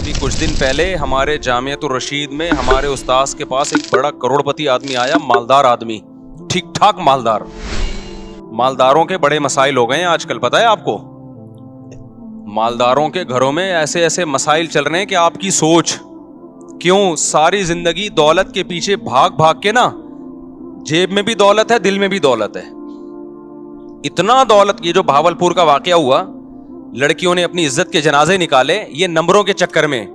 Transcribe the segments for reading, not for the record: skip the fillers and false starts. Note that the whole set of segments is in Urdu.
ابھی کچھ دن پہلے ہمارے جامعۃ الرشید میں ہمارے استاذ کے پاس ایک بڑا کروڑپتی آدمی آیا, مالدار آدمی, ٹھیک ٹھاک مالدار. مالداروں کے بڑے مسائل ہو گئے ہیں آج کل, پتہ ہے آپ کو. مالداروں کے گھروں میں ایسے ایسے مسائل چل رہے ہیں کہ آپ کی سوچ. کیوں؟ ساری زندگی دولت کے پیچھے بھاگ بھاگ کے نا, جیب میں بھی دولت ہے, دل میں بھی دولت ہے. اتنا دولت, یہ جو بھاولپور کا واقعہ ہوا, لڑکیوں نے اپنی عزت کے جنازے نکالے یہ نمبروں کے چکر میں.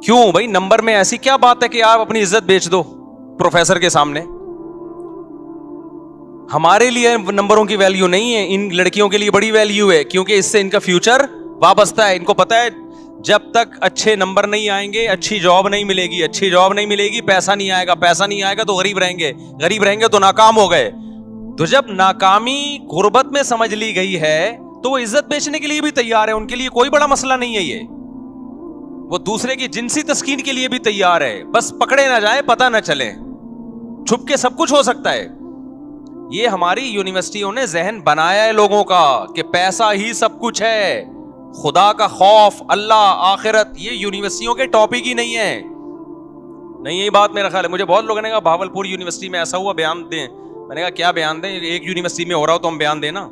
کیوں بھائی؟ نمبر میں ایسی کیا بات ہے کہ آپ اپنی عزت بیچ دو پروفیسر کے سامنے؟ ہمارے لیے نمبروں کی ویلیو نہیں ہے, ان لڑکیوں کے لیے بڑی ویلیو ہے, کیونکہ اس سے ان کا فیوچر وابستہ ہے. ان کو پتا ہے جب تک اچھے نمبر نہیں آئیں گے اچھی جاب نہیں ملے گی, اچھی جاب نہیں ملے گی پیسہ نہیں آئے گا, پیسہ نہیں آئے گا تو غریب رہیں گے, غریب رہیں گے تو ناکام ہو گئے. تو جب ناکامی غربت میں سمجھ لی گئی ہے تو وہ عزت بیچنے کے لیے بھی تیار ہے, ان کے لیے کوئی بڑا مسئلہ نہیں ہے. یہ وہ دوسرے کی جنسی تسکین کے لیے بھی تیار ہے, بس پکڑے نہ جائیں, پتہ نہ چلے. چھپ کے سب کچھ ہو سکتا ہے. یہ ہماری یونیورسٹیوں نے ذہن بنایا ہے لوگوں کا کہ پیسہ ہی سب کچھ ہے, خدا کا خوف, اللہ, آخرت, یہ یونیورسٹیوں کے ٹاپک ہی نہیں ہے. نہیں, یہی بات میرا خیال ہے. مجھے بہت لوگوں نے کہا بھاولپور یونیورسٹی میں ایسا ہوا, بیان دیں. میں نے کہا کیا بیان دیں؟ ایک یونیورسٹی میں ہو رہا ہو تو ہم بیان دیں نا.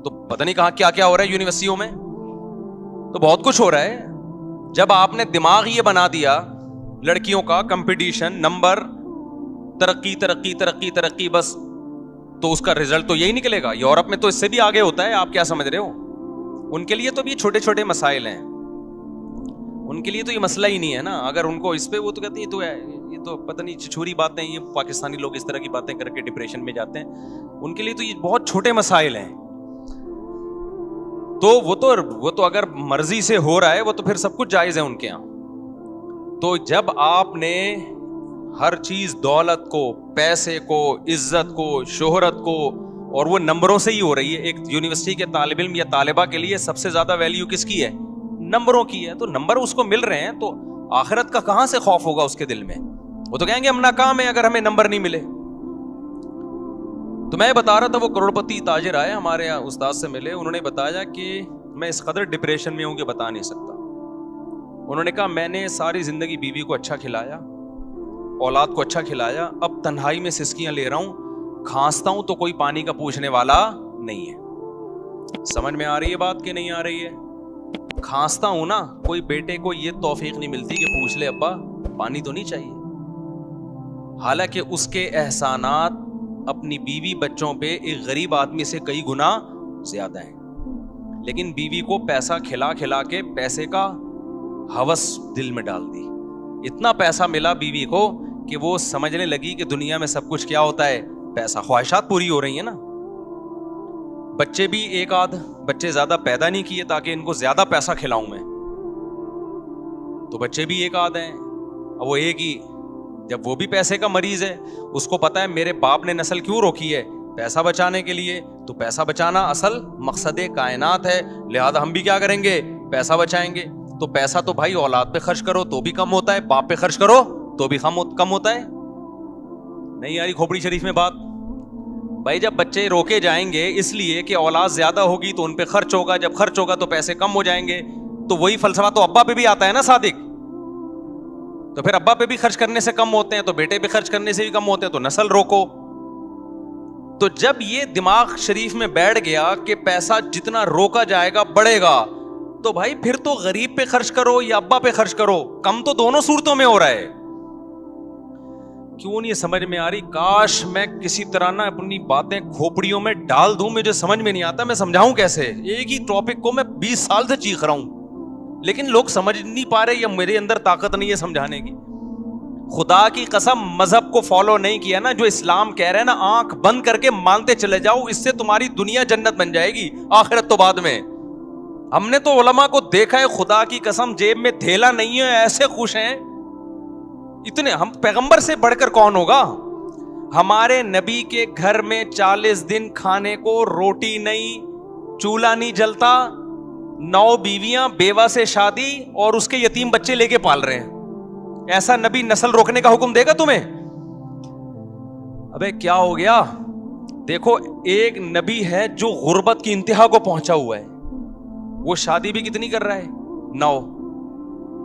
تو پتہ نہیں کہاں کیا کیا ہو رہا ہے یونیورسٹیوں میں, تو بہت کچھ ہو رہا ہے. جب آپ نے دماغ یہ بنا دیا لڑکیوں کا کمپٹیشن, نمبر, ترقی ترقی ترقی ترقی, بس, تو اس کا رزلٹ تو یہی نکلے گا. یورپ میں تو اس سے بھی آگے ہوتا ہے, آپ کیا سمجھ رہے ہو؟ ان کے لیے تو یہ چھوٹے چھوٹے مسائل ہیں, ان کے لیے تو یہ مسئلہ ہی نہیں ہے نا. اگر ان کو اس پہ, وہ تو کہتے ہیں تو یہ تو پتہ نہیں چھوری باتیں, یہ پاکستانی لوگ اس طرح کی باتیں کر کے ڈپریشن میں جاتے ہیں. ان کے لیے تو یہ بہت چھوٹے مسائل ہیں. تو وہ تو اگر مرضی سے ہو رہا ہے وہ تو پھر سب کچھ جائز ہے ان کے یہاں. تو جب آپ نے ہر چیز, دولت کو, پیسے کو, عزت کو, شہرت کو, اور وہ نمبروں سے ہی ہو رہی ہے. ایک یونیورسٹی کے طالب علم یا طالبہ کے لیے سب سے زیادہ ویلیو کس کی ہے؟ نمبروں کی ہے. تو نمبر اس کو مل رہے ہیں تو آخرت کا کہاں سے خوف ہوگا اس کے دل میں؟ وہ تو کہیں گے ہم ناکام ہیں اگر ہمیں نمبر نہیں ملے. تو میں بتا رہا تھا, وہ کروڑپتی تاجر آئے ہمارے یہاں, استاد سے ملے. انہوں نے بتایا کہ میں اس قدر ڈپریشن میں ہوں کہ بتا نہیں سکتا. انہوں نے کہا میں نے ساری زندگی بیوی کو اچھا کھلایا, اولاد کو اچھا کھلایا, اب تنہائی میں سسکیاں لے رہا ہوں, کھانستا ہوں تو کوئی پانی کا پوچھنے والا نہیں ہے. سمجھ میں آ رہی ہے بات کہ نہیں آ رہی ہے؟ کھانستا ہوں نا, کوئی بیٹے کو یہ توفیق نہیں ملتی کہ پوچھ لے ابا پانی تو نہیں چاہیے. حالانکہ اس کے احسانات اپنی بیوی بچوں پہ ایک غریب آدمی سے کئی گنا زیادہ ہیں. لیکن بیوی کو پیسہ کھلا کھلا کے پیسے کا ہوس دل میں ڈال دی. اتنا پیسہ ملا بیوی کو کہ وہ سمجھنے لگی کہ دنیا میں سب کچھ کیا ہوتا ہے؟ پیسہ. خواہشات پوری ہو رہی ہیں نا. بچے بھی ایک آدھ بچے زیادہ پیدا نہیں کیے تاکہ ان کو زیادہ پیسہ کھلاؤں میں, تو بچے بھی ایک آدھ ہیں. اب وہ ایک ہی, جب وہ بھی پیسے کا مریض ہے, اس کو پتا ہے میرے باپ نے نسل کیوں روکی ہے؟ پیسہ بچانے کے لیے. تو پیسہ بچانا اصل مقصد کائنات ہے, لہذا ہم بھی کیا کریں گے؟ پیسہ بچائیں گے. تو پیسہ تو بھائی اولاد پہ خرچ کرو تو بھی کم ہوتا ہے, باپ پہ خرچ کرو تو بھی کم ہوتا ہے. نہیں یاری کھوپڑی شریف میں بات بھائی, جب بچے روکے جائیں گے اس لیے کہ اولاد زیادہ ہوگی تو ان پہ خرچ ہوگا, جب خرچ ہوگا تو پیسے کم ہو جائیں گے. تو وہی فلسفہ تو ابا پہ بھی آتا ہے نا صادق. تو پھر ابا پہ بھی خرچ کرنے سے کم ہوتے ہیں تو بیٹے پہ خرچ کرنے سے بھی کم ہوتے ہیں, تو نسل روکو. تو جب یہ دماغ شریف میں بیٹھ گیا کہ پیسہ جتنا روکا جائے گا بڑھے گا, تو بھائی پھر تو غریب پہ خرچ کرو یا ابا پہ خرچ کرو, کم تو دونوں صورتوں میں ہو رہا ہے. کیوں نہیں سمجھ میں آ رہی؟ کاش میں کسی طرح نہ اپنی باتیں کھوپڑیوں میں ڈال دوں, مجھے سمجھ میں نہیں آتا میں سمجھاؤں کیسے. ایک ہی ٹاپک کو میں 20 سال سے چیخ رہا ہوں لیکن لوگ سمجھ نہیں پا رہے, یا میرے اندر طاقت نہیں ہے سمجھانے کی. خدا کی قسم مذہب کو فالو نہیں کیا نا, جو اسلام کہہ رہے ہیں نا, آنکھ بند کر کے مانتے چلے جاؤ, اس سے تمہاری دنیا جنت بن جائے گی, آخرت تو بعد میں. ہم نے تو علماء کو دیکھا ہے, خدا کی قسم جیب میں تھیلا نہیں ہے, ایسے خوش ہیں اتنے. ہم پیغمبر سے بڑھ کر کون ہوگا؟ ہمارے نبی کے گھر میں 40 دن کھانے کو روٹی نہیں, چولہا نہیں جلتا, 9 بیویاں, بیوہ سے شادی, اور اس کے یتیم بچے لے کے پال رہے ہیں. ایسا نبی نسل روکنے کا حکم دے گا تمہیں؟ ابے کیا ہو گیا؟ دیکھو ایک نبی ہے جو غربت کی انتہا کو پہنچا ہوا ہے, وہ شادی بھی کتنی کر رہا ہے؟ 9.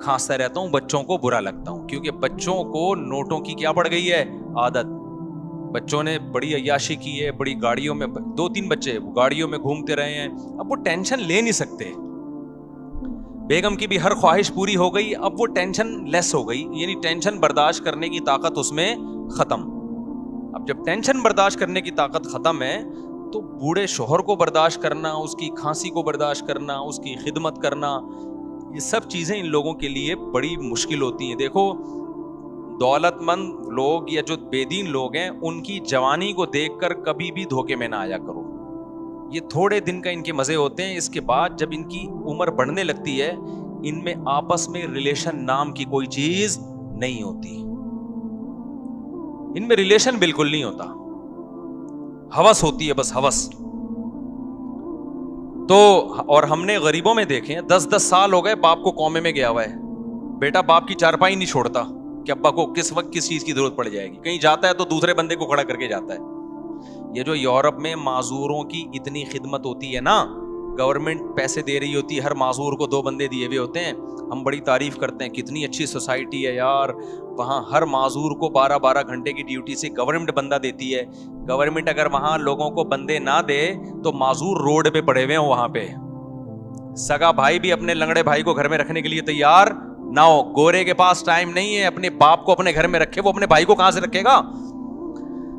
کھانستا رہتا ہوں, بچوں کو برا لگتا ہوں, کیونکہ بچوں کو نوٹوں کی کیا پڑ گئی ہے عادت. بچوں نے بڑی عیاشی کی ہے, بڑی گاڑیوں میں, 2-3 بچے گاڑیوں میں گھومتے رہے ہیں, اب وہ ٹینشن لے نہیں سکتے. بیگم کی بھی ہر خواہش پوری ہو گئی, اب وہ ٹینشن لیس ہو گئی, یعنی ٹینشن برداشت کرنے کی طاقت اس میں ختم. اب جب ٹینشن برداشت کرنے کی طاقت ختم ہے تو بوڑھے شوہر کو برداشت کرنا, اس کی کھانسی کو برداشت کرنا, اس کی خدمت کرنا, یہ سب چیزیں ان لوگوں کے لیے بڑی مشکل ہوتی ہیں. دیکھو دولت مند لوگ یا جو بے دین لوگ ہیں, ان کی جوانی کو دیکھ کر کبھی بھی دھوکے میں نہ آیا کرو. یہ تھوڑے دن کا ان کے مزے ہوتے ہیں, اس کے بعد جب ان کی عمر بڑھنے لگتی ہے, ان میں آپس میں ریلیشن نام کی کوئی چیز نہیں ہوتی, ان میں ریلیشن بالکل نہیں ہوتا, ہوس ہوتی ہے بس, ہوس. تو اور ہم نے غریبوں میں دیکھے ہیں, 10 سال ہو گئے باپ کو کومے میں گیا ہوا ہے, بیٹا باپ کی چارپائی نہیں چھوڑتا کہ ابا کو کس وقت کس چیز کی ضرورت پڑ جائے گی. کہیں جاتا ہے تو دوسرے بندے کو کھڑا کر کے جاتا ہے. یہ جو یورپ میں معذوروں کی اتنی خدمت ہوتی ہے نا, گورنمنٹ پیسے دے رہی ہوتی ہے, ہر معذور کو 2 بندے دیے ہوئے ہوتے ہیں, ہم بڑی تعریف کرتے ہیں کتنی اچھی سوسائٹی ہے یار, وہاں ہر معذور کو 12 گھنٹے کی ڈیوٹی سے گورنمنٹ بندہ دیتی ہے. گورنمنٹ اگر وہاں لوگوں کو بندے نہ دے تو معذور روڈ پہ پڑے ہوئے ہوں وہاں پہ. سگا بھائی بھی اپنے لنگڑے بھائی کو گھر میں رکھنے کے لیے تیار نہ ہو, گورے کے پاس ٹائم نہیں ہے, اپنے باپ کو اپنے گھر میں رکھے, وہ اپنے بھائی کو کہاں سے رکھے گا.